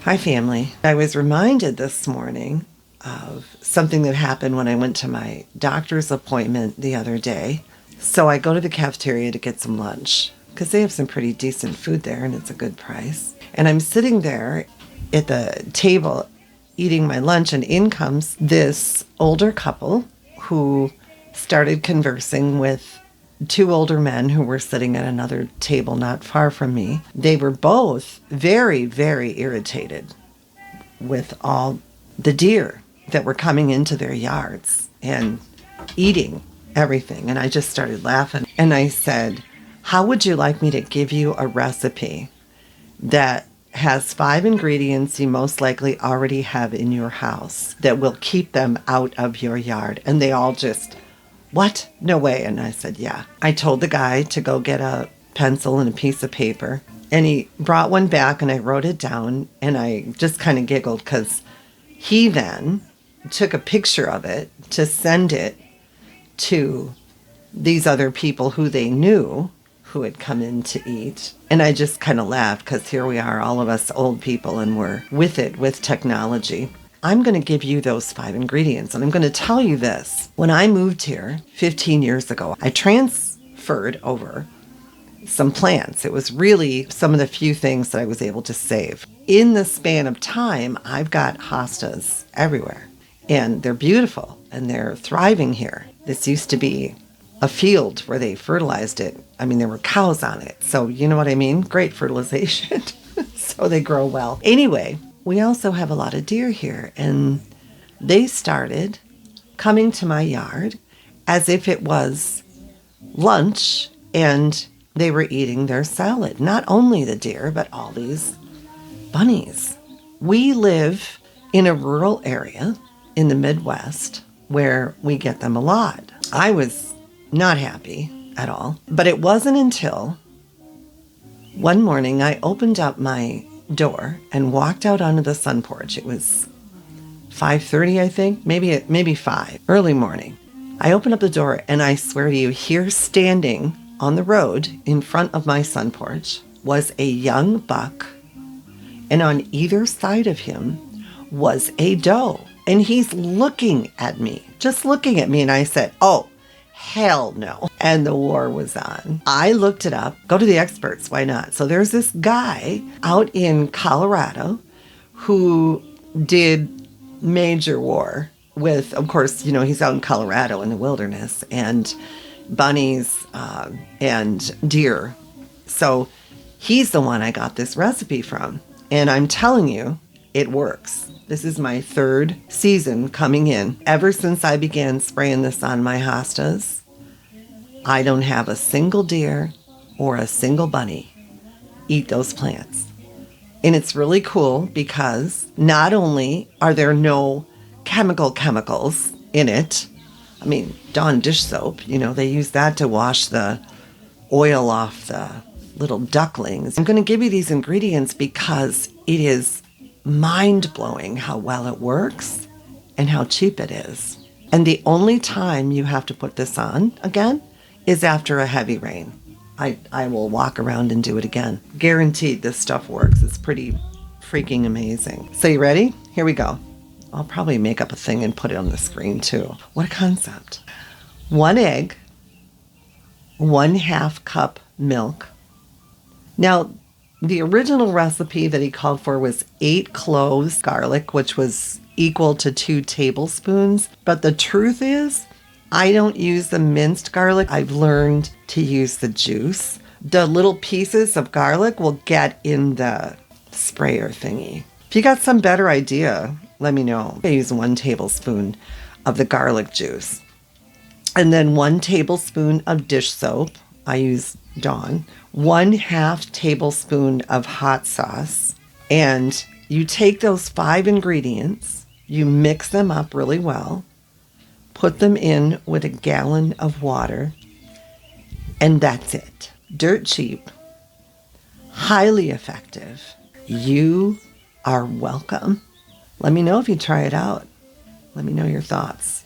Hi, family. I was reminded this morning of something that happened when I went to my doctor's appointment the other day. So I go to the cafeteria to get some lunch because they have some pretty decent food there and it's a good price. And I'm sitting there at the table eating my lunch, and in comes this older couple who started conversing with two older men who were sitting at another table not far from me. They were both very, very irritated with all the deer that were coming into their yards and eating everything. And I just started laughing. And I said, how would you like me to give you a recipe that has 5 ingredients you most likely already have in your house that will keep them out of your yard? And they all just, what? No way. And I said, yeah. I told the guy to go get a pencil and a piece of paper. And he brought one back and I wrote it down. And I just kind of giggled because he then took a picture of it to send it to these other people who they knew who had come in to eat. And I just kind of laughed because here we are, all of us old people, and we're with it with technology. I'm going to give you those 5 ingredients, and I'm going to tell you this. When I moved here 15 years ago, I transferred over some plants. It was really some of the few things that I was able to save. In the span of time, I've got hostas everywhere, and they're beautiful, and they're thriving here. This used to be a field where they fertilized it. I mean, there were cows on it, so you know what I mean? Great fertilization. So they grow well. Anyway, we also have a lot of deer here, and they started coming to my yard as if it was lunch, and they were eating their salad. Not only the deer, but all these bunnies. We live in a rural area in the Midwest where we get them a lot. I was not happy at all, but it wasn't until one morning I opened up my door and walked out onto the sun porch. It was 5:30, I think, maybe 5, early morning. I opened up the door, and I swear to you, here standing on the road in front of my sun porch was a young buck, and on either side of him was a doe. And he's looking at me, just looking at me, and I said, oh, hell no. And the war was on. I looked it up. Go to the experts. Why not? So there's this guy out in Colorado who did major war with, of course, you know, he's out in Colorado in the wilderness, and bunnies and deer. So he's the one I got this recipe from. And I'm telling you, it works. This is my 3rd season coming in. Ever since I began spraying this on my hostas, I don't have a single deer or a single bunny eat those plants. And it's really cool because not only are there no chemicals in it, I mean, Dawn dish soap, you know, they use that to wash the oil off the little ducklings. I'm going to give you these ingredients because it is mind-blowing how well it works and how cheap it is. And the only time you have to put this on again is after a heavy rain. I will walk around and do it again. Guaranteed this stuff works. It's pretty freaking amazing. So you ready? Here we go. I'll probably make up a thing and put it on the screen too. What a concept. 1 egg, 1/2 cup milk. Now, the original recipe that he called for was 8 cloves garlic, which was equal to 2 tablespoons. But the truth is, I don't use the minced garlic. I've learned to use the juice. The little pieces of garlic will get in the sprayer thingy. If you got some better idea, let me know. I use 1 tablespoon of the garlic juice. And then 1 tablespoon of dish soap. I use Dawn. 1/2 tablespoon of hot sauce. And you take those 5 ingredients, you mix them up really well, put them in with a gallon of water, and that's it. Dirt cheap, highly effective. You are welcome. Let me know if you try it out. Let me know your thoughts.